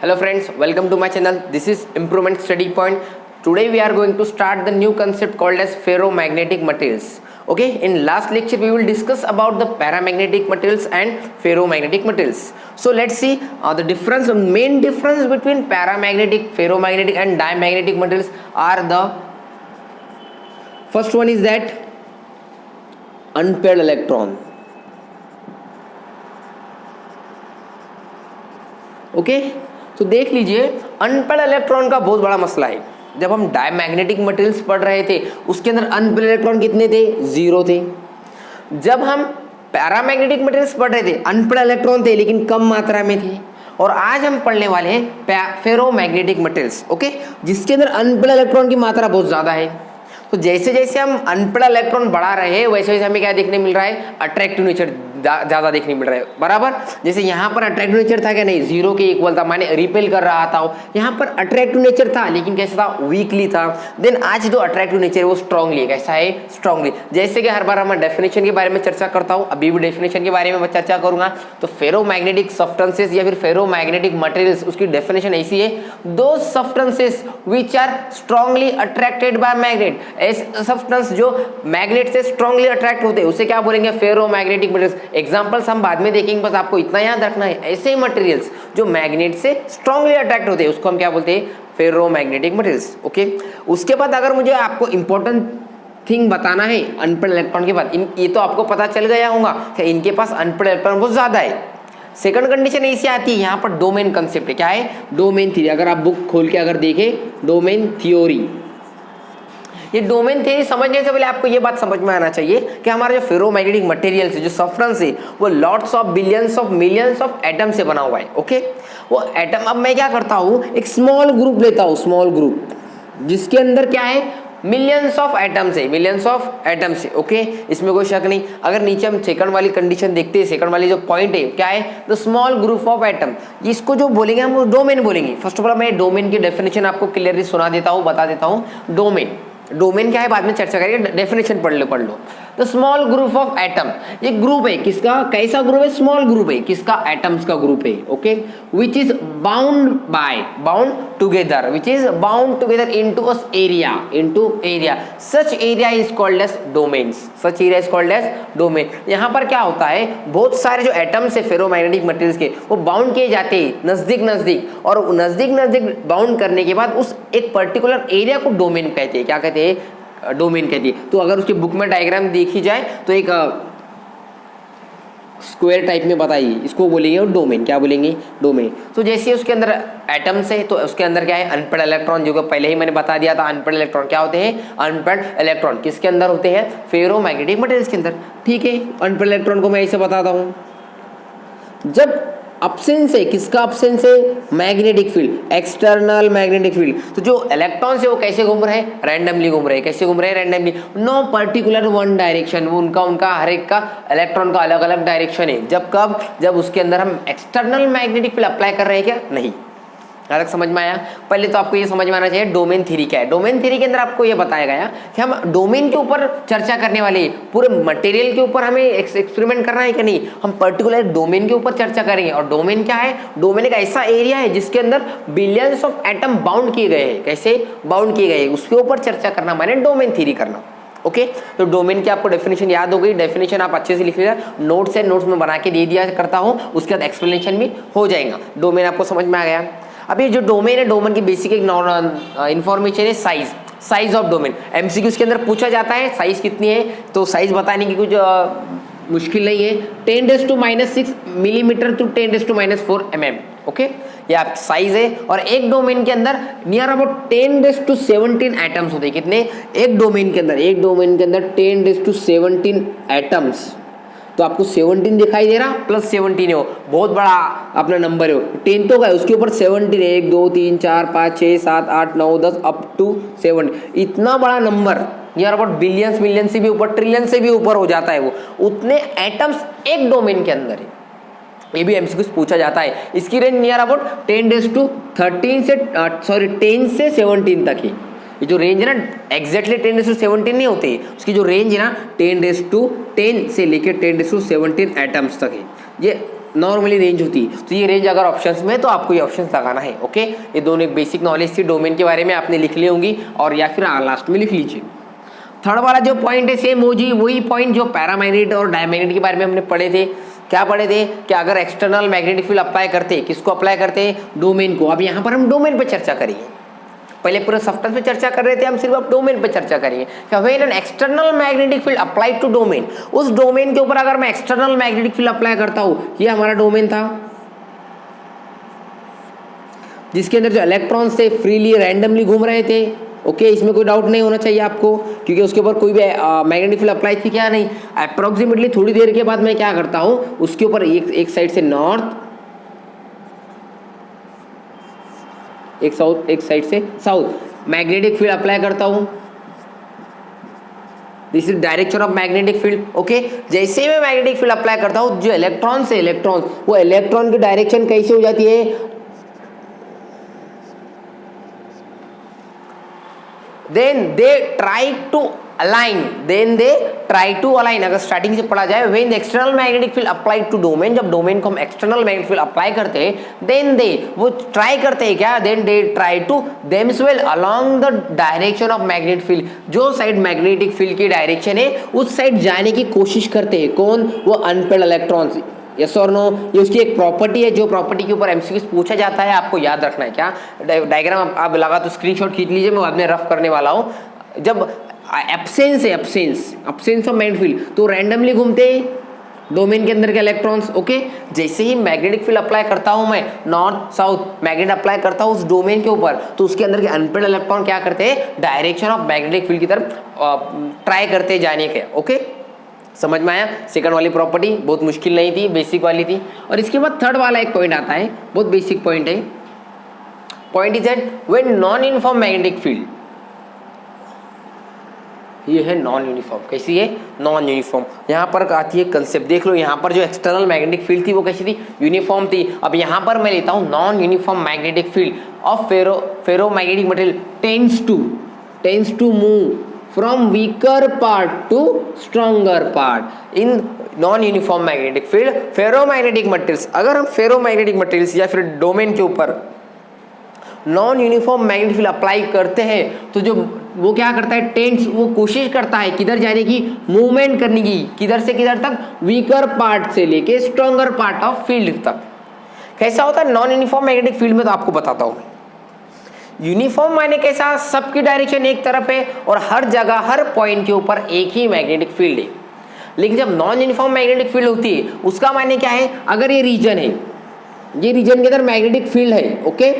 Hello friends, welcome to my channel. This is Improvement Study Point. Today we are going to start the new concept called as ferromagnetic materials. Okay, in last lecture we will discuss about the paramagnetic materials and ferromagnetic materials. So let's see the difference, main difference between paramagnetic, ferromagnetic and diamagnetic materials are the first one is that unpaired electron. Okay तो देख लीजिए unpaired electron का बहुत बड़ा मसला है। जब हम डायमैग्नेटिक मटेरियल्स पढ़ रहे थे उसके अंदर अनपेड इलेक्ट्रॉन कितने थे? 0 थे। जब हम पैरामैग्नेटिक मटेरियल्स पढ़ रहे थे अनपेड इलेक्ट्रॉन थे लेकिन कम मात्रा में थे। और आज हम पढ़ने वाले हैं फेरोमैग्नेटिक मटेरियल्स, ओके, जिसके अंदर अनपेड इलेक्ट्रॉन की मात्रा बहुत ज़्यादा है। तो जैसे जैसे हम अनपेड इलेक्ट्रॉन बढ़ा रहे हैं वैसे वैसे हमें क्या देखने मिल रहा है? अट्रैक्टिव नेचर ज़्यादा देखने मिल रहा है, बराबर। जैसे यहाँ पर अट्रैक्टिव नेचर था क्या? नहीं, 0 के इक्वल था, माने रिपेल कर रहा था। यहाँ पर अट्रैक्टिव नेचर था लेकिन कैसा था? वीकली था। देन आज जो अट्रैक्टिव नेचर है वो स्ट्रांगली है। कैसा है? स्ट्रांगली। जैसे कि हर बार मैं डेफिनेशन के बारे में चर्चा करता हूँ, अभी भी डेफिनेशन के बारे में मैं चर्चा करूंगा। तो फेरोमैग्नेटिक सब्सटेंसेस या फिर फेरोमैग्नेटिक मटेरियल्स, उसकी डेफिनेशन ऐसी है, those substances which are strongly attracted by magnet. ऐसे सब्सटेंस जो मैग्नेट से स्ट्रांगली अट्रैक्ट होते हैं उसे क्या बोलेंगे? Ferromagnetic materials. एग्जांपल्स हम बाद में देखेंगे, बस आपको इतना याद रखना है। ऐसे मटेरियल्स जो मैग्नेट से स्ट्रांगली अट्रैक्ट होते हैं उसको हम क्या बोलते हैं? Ferromagnetic materials. ओके, उसके बाद अगर मुझे आपको इंपॉर्टेंट थिंग बताना है अनपेड इलेक्ट्रॉन के बाद, ये तो आपको पता चल गया होगा कि इनके पास अनपेड इलेक्ट्रॉन बहुत ज्यादा है। सेकंड कंडीशन ऐसी आती है, यहाँ पर डोमेन कंसेप्ट है। क्या है? Domain theory. अगर आप बुक खोल के अगर देखें, डोमेन थ्योरी, ये डोमेन थ्योरी समझने से पहले आपको ये बात समझ में आना चाहिए कि हमारा जो फेरोमैग्नेटिक मटेरियल्स है, जो सब्सटेंस है, वो lots of billions of millions of atom से बना हुआ है। ओके, वो एटम, अब मैं क्या करता हूँ, एक स्मॉल ग्रुप लेता हूँ, स्मॉल ग्रुप जिसके अंदर क्या है? मिलियंस ऑफ एटम्स है, मिलियंस ऑफ एटम्स है। ओके, इसमें कोई शक नहीं। अगर नीचे हम सेकंड वाली कंडीशन देखते हैं, सेकंड वाली जो पॉइंट है क्या है? The small group of atom. इसको जो बोलेंगे हम डोमेन बोलेंगे। फर्स्ट ऑफ ऑल मैं डोमेन की डेफिनेशन आपको क्लियरली सुना देता हूँ, बता देता हूँ। डोमेन क्या है बाद में चर्चा करेंगे, डेफिनेशन पढ़ लो। The small group of atom, ये ग्रुप है किसका? कैसा ग्रुप है? स्मॉल ग्रुप है किसका? एटम्स का ग्रुप है। Okay, which is bound together into area. Such area is called as domain. यहाँ पर क्या होता है? बहुत सारे जो एटम्स है फेरोमैग्नेटिक मटेरियल्स के, वो बाउंड किए जाते हैं नजदीक, और नजदीक बाउंड करने के बाद उस एक पर्टिकुलर एरिया को डोमेन कहते हैं। क्या कहते हैं? डोमेन कहती है। तो अगर उसकी बुक में डायग्राम देखी जाए तो एक स्क्वायर टाइप में बताइए, इसको बोलेंगे डोमेन। क्या बोलेंगे? डोमेन। तो जैसे उसके अंदर एटम्स है तो उसके अंदर क्या है? अनपेड इलेक्ट्रॉन, जो कि पहले ही मैंने बता दिया था। अनपेड इलेक्ट्रॉन क्या होते हैं? अनपेड इलेक्ट्रॉन किसके अंदर होते हैं? फेरोमैग्नेटिक मटेरियल्स के अंदर। ठीक है, अनपेड इलेक्ट्रॉन को मैं ऐसे बताता हूँ। जब अब्सेंस है, किसका अब्सेंस है? Magnetic field, external magnetic field. तो जो इलेक्ट्रॉन्स है वो कैसे घूम रहे हैं? रैंडमली घूम रहे हैं। कैसे घूम रहे हैं? Randomly. No particular one direction, वो उनका हर एक का इलेक्ट्रॉन का अलग अलग डायरेक्शन है। जब उसके अंदर हम एक्सटर्नल मैग्नेटिक फील्ड अप्लाई कर रहे हैं क्या? नहीं। अलग समझ में आया? पहले तो आपको ये समझ में आना चाहिए डोमेन थ्योरी क्या है। डोमेन थ्योरी के अंदर आपको ये बताया गया कि हम डोमेन के ऊपर चर्चा करने वाले हैं, पूरे मटेरियल के ऊपर हमें एक्सपेरिमेंट करना है कि नहीं, हम पर्टिकुलर डोमेन के ऊपर चर्चा करेंगे। और डोमेन क्या है? डोमेन एक ऐसा एरिया है जिसके अंदर बिलियंस ऑफ एटम बाउंड किए गए हैं। कैसे बाउंड किए गए? उसके ऊपर चर्चा करना माने डोमेन थ्योरी करना। ओके, तो डोमेन की आपको डेफिनेशन याद हो गई। डेफिनेशन आप अच्छे से लिख लीजिए, नोट्स में बना के दे दिया करता हूँ, उसके बाद एक्सप्लेनेशन भी हो जाएगा। डोमेन आपको समझ में आ गया। अभी जो डोमेन है, डोमेन की बेसिक एक इन्फॉर्मेशन है, साइज ऑफ डोमेन। एमसीक्यू के अंदर पूछा जाता है साइज कितनी है, तो साइज बताने की कुछ मुश्किल नहीं है। 10⁻⁻6 मिलीमीटर टू 10⁻⁴ mm। ओके, ये आप साइज है। और एक डोमेन के अंदर नियर अबाउट 10⁻17 एटम्स होते हैं। कितने? एक डोमेन के अंदर 10⁻17 एटम्स। तो आपको 17 दिखाई दे रहा, प्लस 17 है, वो बहुत बड़ा अपना नंबर है। 10 तो गए, उसके ऊपर 17 है, 1 2 3 4 5 6 7 8 9 10 अप टू 7। इतना बड़ा number, near about billions, million से भी ऊपर, ट्रिलियन से भी ऊपर हो जाता है। वो उतने एटम्स एक डोमेन के अंदर है। ये भी एमसीक्यू पूछा जाता है। इसकी रेंज नियर अबाउट 10 से 17 तक है। ये जो रेंज है ना, एग्जैक्टली 10⁻17 नहीं होते, उसकी जो रेंज है ना 10 से लेकर 10⁻17 एटम्स तक है। ये नॉर्मली रेंज होती है। तो ये रेंज अगर ऑप्शंस में है तो आपको ये ऑप्शंस लगाना है। ओके, ये दोनों एक बेसिक नॉलेज थी डोमेन के बारे में, आपने लिख ली होंगी और या फिर लास्ट में लिख लीजिए। थर्ड वाला जो पॉइंट है सेम वही पॉइंट जो पैरामैग्नेट और डायमैग्नेट के बारे में हमने पढ़े थे। क्या पढ़े थे कि अगर एक्सटर्नल मैग्नेटिक फील्ड अप्लाई करते, किसको अप्लाई करते, डोमेन को। अब यहाँ पर हम डोमेन पर चर्चा करेंगे, पहले पूरे सब्सटेंस पे चर्चा कर रहे थे, हम सिर्फ अब डोमेन पे चर्चा करेंगे। When an external magnetic field applied to domain, उस डोमेन के ऊपर अगर मैं एक्सटर्नल मैग्नेटिक फील्ड अप्लाई करता हूं, ये हमारा डोमेन था जिसके अंदर जो इलेक्ट्रॉन्स थे फ्रीली रैंडमली घूम रहे थे। ओके, इसमें कोई डाउट नहीं होना चाहिए आपको, क्योंकि उसके ऊपर कोई भी मैग्नेटिक फील्ड अप्लाई थी क्या, नहीं। अप्रोक्सीमेटली थोड़ी देर के बाद मैं क्या करता हूं, उसके ऊपर एक साइड से नॉर्थ, एक साउथ, एक साइड से साउथ मैग्नेटिक फील्ड अप्लाई करता हूं। This is direction of magnetic field. Okay, जैसे मैं मैग्नेटिक फील्ड अप्लाई करता हूं, जो इलेक्ट्रॉन से इलेक्ट्रॉन, वो इलेक्ट्रॉन की डायरेक्शन कैसे हो जाती है, then they try to align, अगर स्टार्टिंग से पढ़ा जाए, when the external magnetic field applied to domain, जब डोमेन को हम एक्सटर्नल मैग्नेटिक फील्ड अप्लाई करते हैं, then they, वो ट्राई करते हैं क्या, then they try to themselves along the direction of magnetic field, जो साइड मैग्नेटिक फील्ड की डायरेक्शन है उस साइड जाने की कोशिश करते हैं। कौन, वो अनपेड इलेक्ट्रॉन्स। यस और नो, ये उसकी एक प्रॉपर्टी है, जो प्रॉपर्टी के ऊपर एमसीक्यूज पूछा जाता है, आपको याद रखना है। क्या डायग्राम आप लगा तो स्क्रीनशॉट खींच लीजिए, मैं बाद में रफ करने वाला हूँ। जब एब्सेंस है, एब्सेंस ऑफ मैग्नेटिक फील्ड, तो रैंडमली घूमते डोमेन के अंदर के इलेक्ट्रॉन्स। ओके, जैसे ही मैग्नेटिक फील्ड अप्लाई करता हूं मैं, नॉर्थ साउथ मैग्नेट अप्लाई करता हूं उस डोमेन के ऊपर, तो उसके अंदर के अनपेड इलेक्ट्रॉन क्या करते हैं, डायरेक्शन ऑफ मैग्नेटिक फील्ड की तरफ ट्राई करते जाने के। ओके, समझ में आया। सेकंड वाली प्रॉपर्टी बहुत मुश्किल नहीं थी, बेसिक वाली थी। और इसके बाद थर्ड वाला एक पॉइंट आता है, बहुत बेसिक पॉइंट है। Point is that when non uniform magnetic field, ये है नॉन यूनिफॉर्म। कैसी है, नॉन यूनिफॉर्म। यहाँ पर आती है कंसेप्ट, देख लो, यहाँ पर जो एक्सटर्नल मैग्नेटिक फील्ड थी वो कैसी थी, यूनिफॉर्म थी। अब यहाँ पर मैं लेता हूँ non uniform magnetic field of ferromagnetic material tends to move from weaker part to stronger part in non-uniform magnetic field ferromagnetic materials। अगर हम ferromagnetic materials या फिर डोमेन के ऊपर non uniform magnetic field apply करते हैं, तो जो वो क्या करता है, टेंड्स, वो कोशिश करता है किधर जाने की, मूवमेंट करने की, किधर से किधर तक, वीकर पार्ट से लेके स्ट्रॉन्गर पार्ट ऑफ फील्ड तक। कैसा होता है नॉन यूनिफॉर्म मैग्नेटिक फील्ड में, तो आपको बताता हूं मैं। यूनिफॉर्म माने कैसा, सबकी डायरेक्शन एक तरफ है और हर जगह हर पॉइंट के ऊपर एक ही मैग्नेटिक फील्ड है। लेकिन जब नॉन यूनिफॉर्म मैग्नेटिक फील्ड होती है, उसका माने क्या है, अगर ये रीजन है, ये रीजन के अंदर मैग्नेटिक फील्ड है। ओके,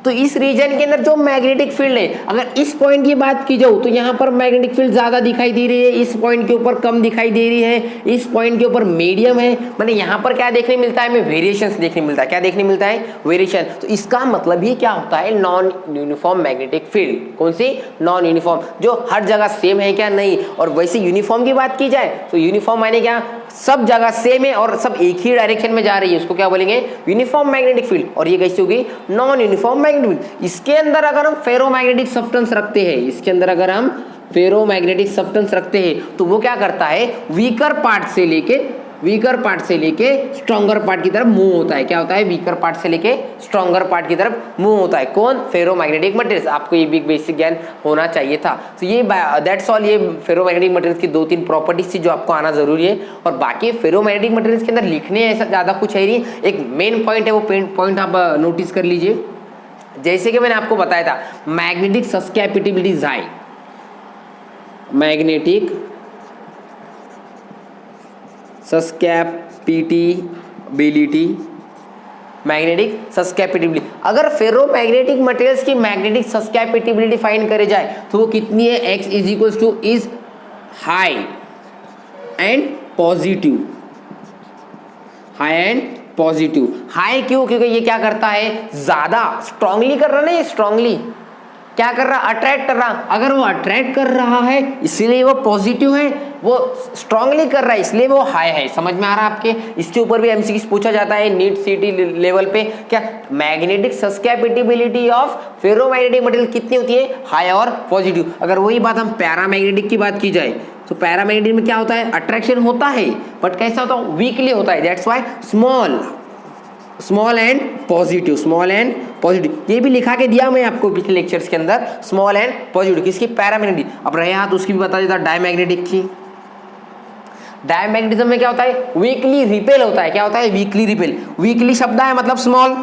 तो इस रीजन के अंदर जो मैग्नेटिक फील्ड है, अगर इस पॉइंट की बात की जाए तो यहाँ पर मैग्नेटिक फील्ड ज्यादा दिखाई दे रही है, इस पॉइंट के ऊपर कम दिखाई दे रही है, इस पॉइंट के ऊपर मीडियम है। माने यहाँ पर क्या देखने मिलता है, हमें वेरिएशंस देखने मिलता है। क्या देखने मिलता है, वेरिएशन। तो इसका मतलब ये क्या होता है, नॉन यूनिफॉर्म मैग्नेटिक फील्ड। कौन सी, नॉन यूनिफॉर्म, जो हर जगह सेम है क्या, नहीं। और वैसे यूनिफॉर्म की बात की जाए तो यूनिफॉर्म माने क्या, सब जगह सेम है और सब एक ही डायरेक्शन में जा रही है, उसको क्या बोलेंगे, यूनिफॉर्म मैग्नेटिक फील्ड। और ये कैसी होगी, नॉन यूनिफॉर्म मैग्नेटिक फील्ड। इसके अंदर अगर हम फेरोमैग्नेटिक सब्सटेंस रखते हैं, इसके अंदर अगर हम फेरोमैग्नेटिक सब्सटेंस रखते हैं, तो वो क्या करता है, वीकर पार्ट से लेके स्ट्रॉन्गर पार्ट की तरफ मूव होता है। क्या होता है, वीकर पार्ट से लेके स्ट्रॉन्गर पार्ट की तरफ मूव होता है। कौन, फेरोमैग्नेटिक मटेरियल्स। आपको ये भी बेसिक ज्ञान होना चाहिए था। तो ये दैट्स ऑल, ये फेरोमैग्नेटिक मटेरियल्स की 2-3 प्रॉपर्टीज थी जो आपको आना जरूरी है। और बाकी फेरोमैग्नेटिक मटेरियल्स के अंदर लिखने ऐसा ज्यादा कुछ है नहीं, एक मेन पॉइंट है, वो पॉइंट आप नोटिस कर लीजिए। जैसे कि मैंने आपको बताया था, मैग्नेटिक सस्कैपिटेबिलिटी इज हाई, मैग्नेटिक सस्कैपिटेबिलिटी। अगर फेरोमैग्नेटिक मटेरियल्स की मैग्नेटिक सस्कैपिटेबिलिटी फाइंड करे जाए तो वो कितनी है, x is high and positive. High क्यों, क्योंकि ये क्या करता है, ज्यादा स्ट्रांगली कर रहा है ना, ये स्ट्रांगली क्या कर रहा, अट्रैक्ट कर रहा। अगर वो अट्रैक्ट कर रहा है इसलिए वो पॉजिटिव है, वो स्ट्रांगली कर रहा है इसलिए वो हाई है। समझ में आ रहा है आपके। इसके ऊपर भी एमसीक्यू पूछा जाता है नीट सीटी लेवल पे, क्या मैग्नेटिक सस्कैपिटेबिलिटी ऑफ फेरोमैग्नेटिक मटेरियल कितनी होती है, हाई और पॉजिटिव। अगर वही बात हम पैरामैग्नेटिक की बात की जाए, तो पैरामैग्नेटिक में क्या होता है, अट्रैक्शन होता है बट कैसा होता है, वीकली होता है, that's why small and positive, small and positive. ये भी लिखा के दिया मैं आपको पिछले लेक्चर्स के अंदर, स्मॉल एंड पॉजिटिव किसकी, पैरामैग्नेटिक। अब रहे हाथ उसकी भी बता देता डायमैग्नेटिक की। डायमैग्नेटिज्म में क्या होता है, वीकली रिपेल होता है, क्या होता है, वीकली रिपेल। वीकली शब्द है मतलब स्मॉल,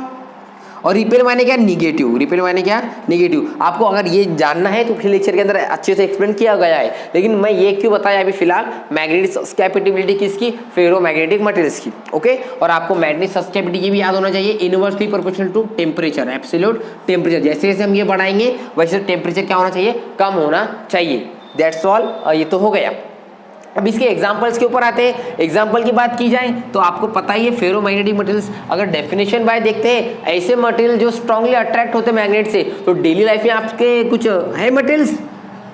और रिपेल माने क्या, निगेटिव। रिपेल माने क्या, निगेटिव। आपको अगर ये जानना है तो पिछले लेक्चर के अंदर अच्छे से एक्सप्लेन किया गया है, लेकिन मैं ये क्यों बताया अभी फिलहाल, मैग्नेटिक सस्केपिबिलिटी किसकी, फेरोमैग्नेटिक मटेरियल्स की। ओके, और आपको मैग्नेटिक सस्केपिबिलिटी भी याद होना चाहिए, inversely proportional to temperature, absolute temperature. जैसे जैसे हम ये बढ़ाएंगे वैसे टेम्परेचर क्या होना चाहिए, कम होना चाहिए। दैट्स ऑल, ये तो हो गया। अब इसके एग्जाम्पल्स के ऊपर आते हैं। एग्जाम्पल की बात की जाए तो आपको पता ही है फेरोमैग्नेटिक मटेरियल्स, अगर डेफिनेशन बाय देखते हैं, ऐसे मटेरियल जो स्ट्रांगली अट्रैक्ट होते हैं मैग्नेट से, तो डेली लाइफ में आपके कुछ है मटेरियल्स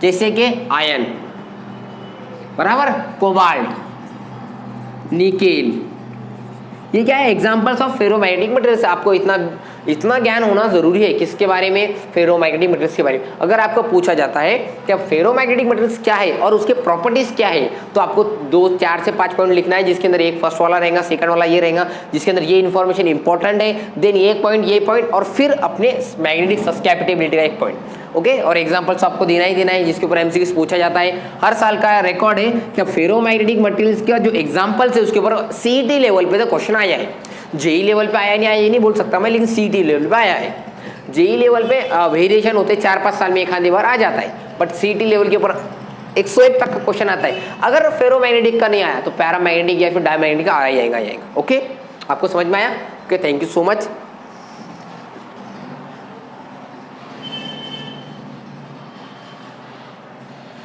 जैसे कि आयरन, बराबर, कोबाल्ट, निकेल, ये क्या है, एग्जाम्पल्स ऑफ फेरोमैग्नेटिक मटेरियल्स। आपको इतना ज्ञान होना जरूरी है किसके बारे में, फेरोमैग्नेटिक मटेरियल्स के बारे में। अगर आपको पूछा जाता है कि फेरोमैग्नेटिक मटेरियल्स क्या है और उसके प्रॉपर्टीज क्या है, तो आपको 2, 4 से 5 पॉइंट लिखना है, जिसके अंदर एक फर्स्ट वाला रहेगा, सेकंड वाला ये रहेगा जिसके अंदर ये इन्फॉर्मेशन इंपॉर्टेंट है, देन ये पॉइंट और फिर अपने मैग्नेटिक सस्केपिबिलिटी का एक पॉइंट। ओके, और एग्जांपल्स आपको देना ही देना है, जिसके ऊपर एमसीक्यूज पूछा जाता है। हर साल का रिकॉर्ड है कि फेरोमैग्नेटिक मटेरियल्स का जो एग्जांपल्स है उसके ऊपर सीईटी लेवल पे तो क्वेश्चन आया है। जेई लेवल पे आया नहीं आया ये नहीं बोल सकता मैं, लेकिन सीईटी लेवल पे आया है। जेई लेवल पे वेरिएशन होते 4-5 साल में एक आधी बार आ जाता है, बट सीईटी लेवल के ऊपर 101 तक का क्वेश्चन आता है। अगर फेरोमैग्नेटिक का नहीं आया तो पैरामैग्नेटिक या फिर डायमैग्नेटिक का आएगा। ओके, आपको समझ में आया? Okay, thank you so much.